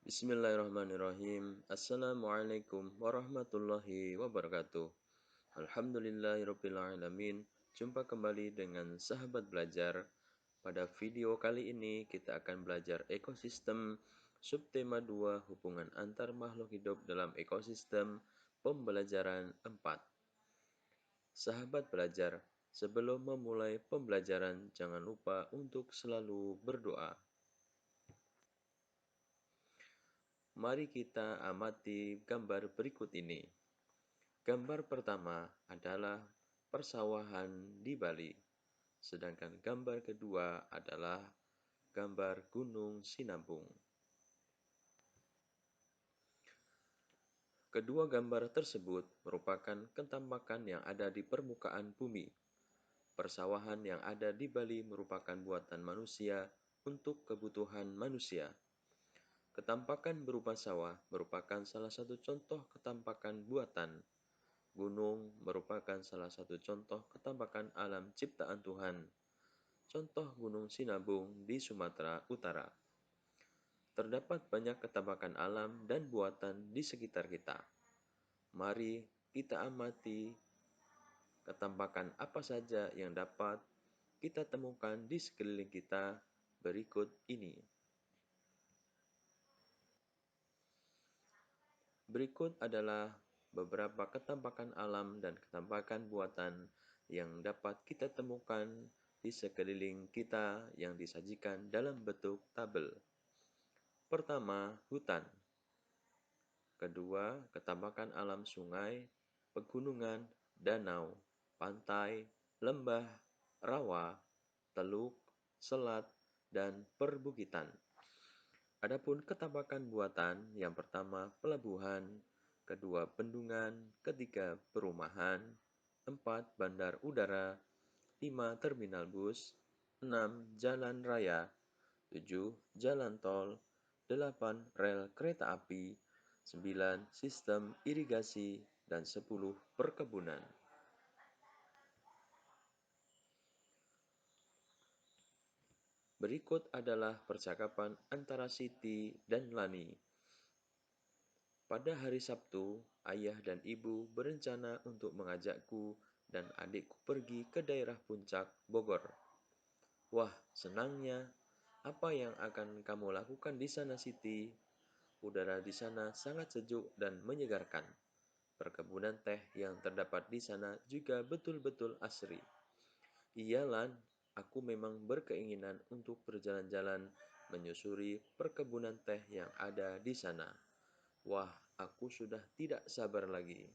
Bismillahirrahmanirrahim. Assalamualaikum warahmatullahi wabarakatuh. Alhamdulillahirrabbilalamin. Jumpa kembali dengan sahabat belajar. Pada video kali ini kita akan belajar ekosistem subtema 2 hubungan antar makhluk hidup dalam ekosistem pembelajaran 4. Sahabat belajar, sebelum memulai pembelajaran jangan lupa untuk selalu berdoa. Mari kita amati gambar berikut ini. Gambar pertama adalah persawahan di Bali, sedangkan gambar kedua adalah gambar Gunung Sinabung. Kedua gambar tersebut merupakan ketampakan yang ada di permukaan bumi. Persawahan yang ada di Bali merupakan buatan manusia untuk kebutuhan manusia. Ketampakan berupa sawah merupakan salah satu contoh ketampakan buatan. Gunung merupakan salah satu contoh ketampakan alam ciptaan Tuhan. Contoh Gunung Sinabung di Sumatera Utara. Terdapat banyak ketampakan alam dan buatan di sekitar kita. Mari kita amati ketampakan apa saja yang dapat kita temukan di sekeliling kita berikut ini. Berikut adalah beberapa ketampakan alam dan ketampakan buatan yang dapat kita temukan di sekeliling kita yang disajikan dalam bentuk tabel. Pertama, hutan. Kedua, ketampakan alam sungai, pegunungan, danau, pantai, lembah, rawa, teluk, selat, dan perbukitan. Adapun ketampakan buatan, yang pertama pelabuhan, kedua bendungan, ketiga perumahan, 4 bandar udara, 5 terminal bus, 6 jalan raya, 7 jalan tol, 8 rel kereta api, 9 sistem irigasi, dan 10 perkebunan. Berikut adalah percakapan antara Siti dan Lani. Pada hari Sabtu, ayah dan ibu berencana untuk mengajakku dan adikku pergi ke daerah puncak Bogor. Wah, senangnya. Apa yang akan kamu lakukan di sana, Siti? Udara di sana sangat sejuk dan menyegarkan. Perkebunan teh yang terdapat di sana juga betul-betul asri. Iya, Lan, aku memang berkeinginan untuk berjalan-jalan menyusuri perkebunan teh yang ada di sana. Wah, aku sudah tidak sabar lagi.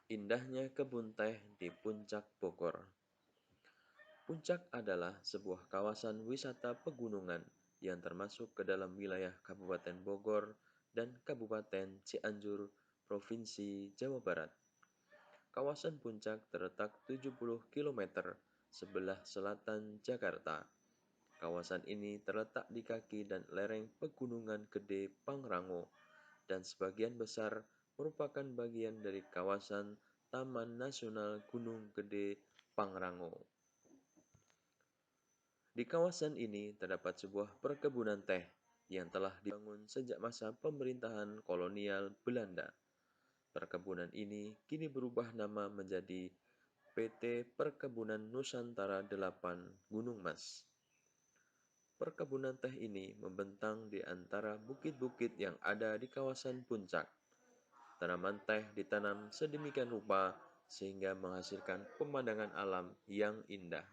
Indahnya kebun teh di Puncak Bogor. Puncak adalah sebuah kawasan wisata pegunungan yang termasuk ke dalam wilayah Kabupaten Bogor dan Kabupaten Cianjur, Provinsi Jawa Barat. Kawasan Puncak terletak 70 km sebelah selatan Jakarta. Kawasan ini terletak di kaki dan lereng Pegunungan Gede Pangrango dan sebagian besar merupakan bagian dari kawasan Taman Nasional Gunung Gede Pangrango. Di kawasan ini terdapat sebuah perkebunan teh yang telah dibangun sejak masa pemerintahan kolonial Belanda. Perkebunan ini kini berubah nama menjadi PT Perkebunan Nusantara 8 Gunung Mas. Perkebunan teh ini membentang di antara bukit-bukit yang ada di kawasan puncak. Tanaman teh ditanam sedemikian rupa sehingga menghasilkan pemandangan alam yang indah.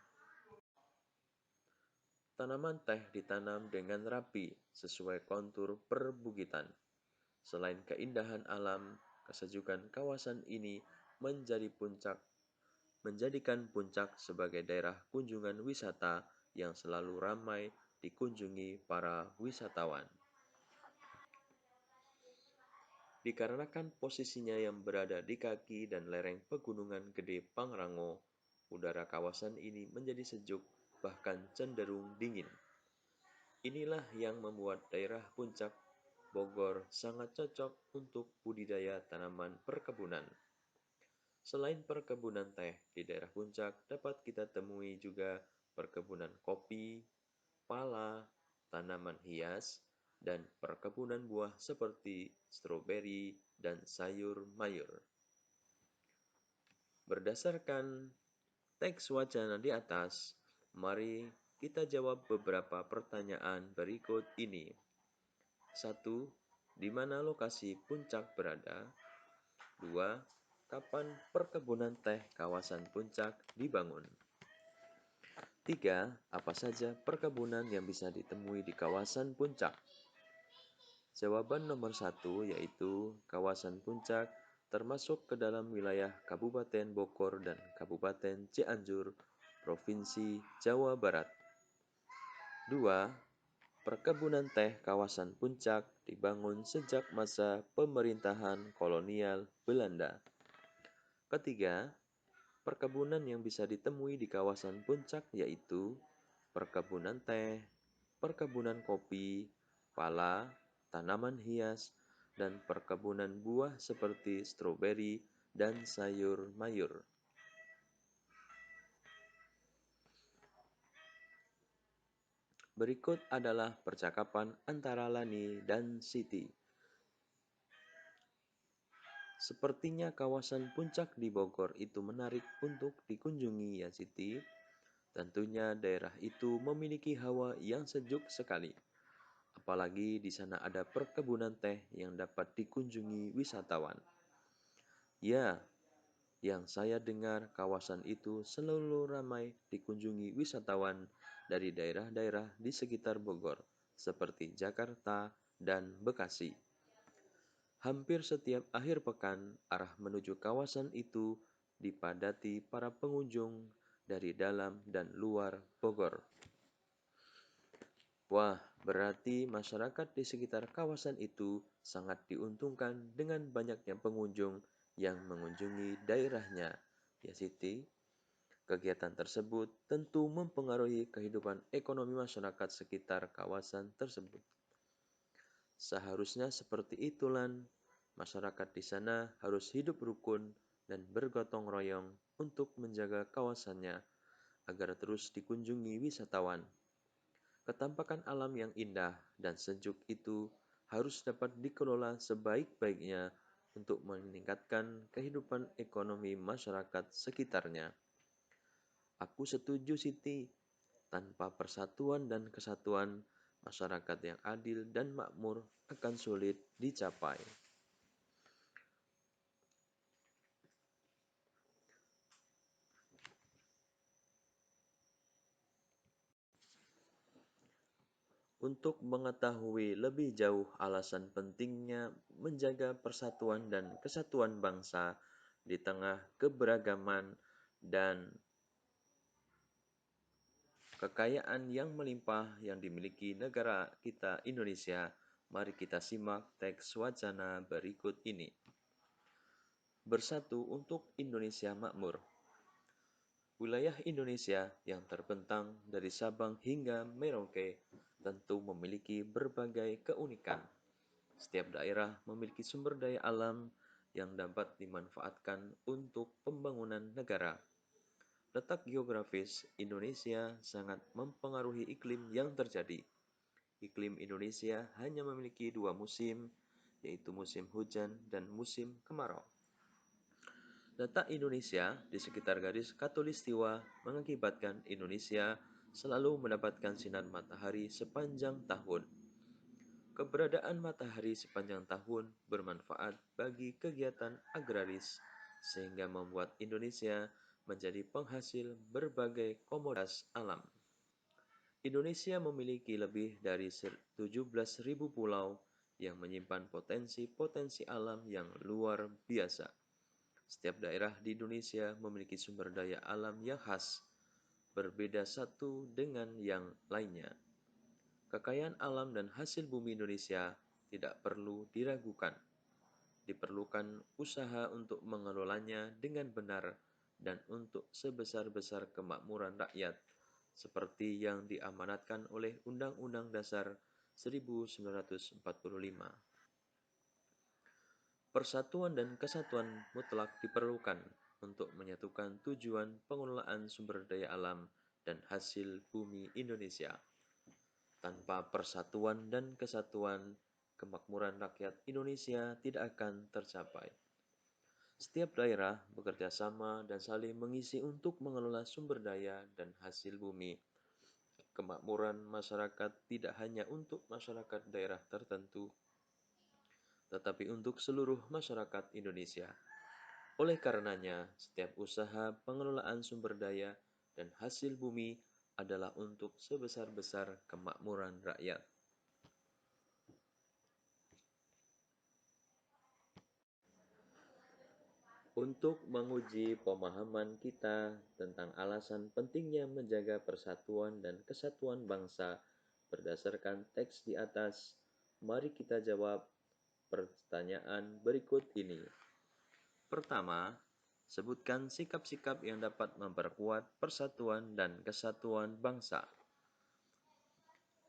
Tanaman teh ditanam dengan rapi sesuai kontur perbukitan. Selain keindahan alam, kesejukan kawasan ini menjadikan puncak sebagai daerah kunjungan wisata yang selalu ramai dikunjungi para wisatawan. Dikarenakan posisinya yang berada di kaki dan lereng Pegunungan Gede Pangrango, udara kawasan ini menjadi sejuk bahkan cenderung dingin. Inilah yang membuat daerah puncak Bogor sangat cocok untuk budidaya tanaman perkebunan. Selain perkebunan teh, di daerah puncak dapat kita temui juga perkebunan kopi, pala, tanaman hias, dan perkebunan buah seperti stroberi dan sayur mayur. Berdasarkan teks wacana di atas, mari kita jawab beberapa pertanyaan berikut ini. 1. Di mana lokasi puncak berada? 2. Kapan perkebunan teh kawasan puncak dibangun? 3. Apa saja perkebunan yang bisa ditemui di kawasan puncak? Jawaban nomor 1 yaitu kawasan puncak termasuk ke dalam wilayah Kabupaten Bogor dan Kabupaten Cianjur, Provinsi Jawa Barat. 2. Perkebunan teh kawasan puncak dibangun sejak masa pemerintahan kolonial Belanda. Ketiga, perkebunan yang bisa ditemui di kawasan puncak yaitu perkebunan teh, perkebunan kopi, pala, tanaman hias, dan perkebunan buah seperti stroberi dan sayur mayur. Berikut adalah percakapan antara Lani dan Siti. Sepertinya kawasan puncak di Bogor itu menarik untuk dikunjungi ya Siti. Tentunya daerah itu memiliki hawa yang sejuk sekali. Apalagi di sana ada perkebunan teh yang dapat dikunjungi wisatawan. Ya, yang saya dengar kawasan itu selalu ramai dikunjungi wisatawan dari daerah-daerah di sekitar Bogor, seperti Jakarta dan Bekasi. Hampir setiap akhir pekan, arah menuju kawasan itu dipadati para pengunjung dari dalam dan luar Bogor. Wah, berarti masyarakat di sekitar kawasan itu sangat diuntungkan dengan banyaknya pengunjung yang mengunjungi daerahnya. Ya Siti, kegiatan tersebut tentu mempengaruhi kehidupan ekonomi masyarakat sekitar kawasan tersebut. Seharusnya seperti itulah, masyarakat di sana harus hidup rukun dan bergotong royong untuk menjaga kawasannya agar terus dikunjungi wisatawan. Ketampakan alam yang indah dan sejuk itu harus dapat dikelola sebaik-baiknya untuk meningkatkan kehidupan ekonomi masyarakat sekitarnya. Aku setuju Siti, tanpa persatuan dan kesatuan, masyarakat yang adil dan makmur akan sulit dicapai. Untuk mengetahui lebih jauh alasan pentingnya menjaga persatuan dan kesatuan bangsa di tengah keberagaman dan kekayaan yang melimpah yang dimiliki negara kita Indonesia, mari kita simak teks wacana berikut ini. Bersatu untuk Indonesia makmur. Wilayah Indonesia yang terbentang dari Sabang hingga Merauke tentu memiliki berbagai keunikan. Setiap daerah memiliki sumber daya alam yang dapat dimanfaatkan untuk pembangunan negara. Letak geografis Indonesia sangat mempengaruhi iklim yang terjadi. Iklim Indonesia hanya memiliki dua musim, yaitu musim hujan dan musim kemarau. Letak Indonesia di sekitar garis khatulistiwa mengakibatkan Indonesia selalu mendapatkan sinar matahari sepanjang tahun. Keberadaan matahari sepanjang tahun bermanfaat bagi kegiatan agraris, sehingga membuat Indonesia menjadi penghasil berbagai komoditas alam. Indonesia memiliki lebih dari 17.000 pulau yang menyimpan potensi-potensi alam yang luar biasa. Setiap daerah di Indonesia memiliki sumber daya alam yang khas, berbeda satu dengan yang lainnya. Kekayaan alam dan hasil bumi Indonesia tidak perlu diragukan. Diperlukan usaha untuk mengelolanya dengan benar dan untuk sebesar-besar kemakmuran rakyat, seperti yang diamanatkan oleh Undang-Undang Dasar 1945. Persatuan dan kesatuan mutlak diperlukan untuk menyatukan tujuan pengelolaan sumber daya alam dan hasil bumi Indonesia. Tanpa persatuan dan kesatuan, kemakmuran rakyat Indonesia tidak akan tercapai. Setiap daerah bekerja sama dan saling mengisi untuk mengelola sumber daya dan hasil bumi. Kemakmuran masyarakat tidak hanya untuk masyarakat daerah tertentu, tetapi untuk seluruh masyarakat Indonesia. Oleh karenanya, setiap usaha pengelolaan sumber daya dan hasil bumi adalah untuk sebesar-besar kemakmuran rakyat. Untuk menguji pemahaman kita tentang alasan pentingnya menjaga persatuan dan kesatuan bangsa berdasarkan teks di atas, mari kita jawab pertanyaan berikut ini. Pertama, sebutkan sikap-sikap yang dapat memperkuat persatuan dan kesatuan bangsa.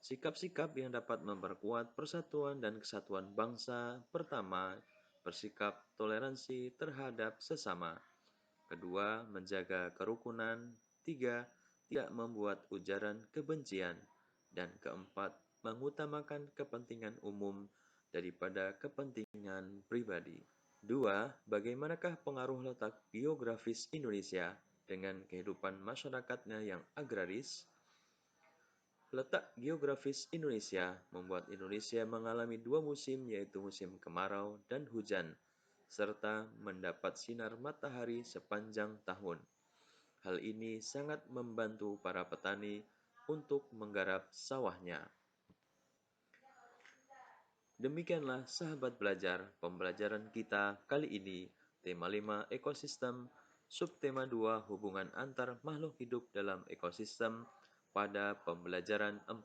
Sikap-sikap yang dapat memperkuat persatuan dan kesatuan bangsa. Pertama, bersikap toleransi terhadap sesama. Kedua, menjaga kerukunan. Tiga, tidak membuat ujaran kebencian. Dan keempat, mengutamakan kepentingan umum daripada kepentingan pribadi. Dua, bagaimanakah pengaruh letak geografis Indonesia dengan kehidupan masyarakatnya yang agraris? Letak geografis Indonesia membuat Indonesia mengalami dua musim, yaitu musim kemarau dan hujan, serta mendapat sinar matahari sepanjang tahun. Hal ini sangat membantu para petani untuk menggarap sawahnya. Demikianlah sahabat belajar pembelajaran kita kali ini. Tema 5 ekosistem, subtema 2 hubungan antar makhluk hidup dalam ekosistem pada pembelajaran 4.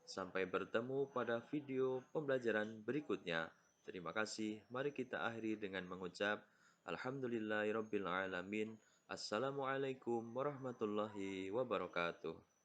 Sampai bertemu pada video pembelajaran berikutnya. Terima kasih. Mari kita akhiri dengan mengucap Alhamdulillahirabbil alamin. Assalamualaikum warahmatullahi wabarakatuh.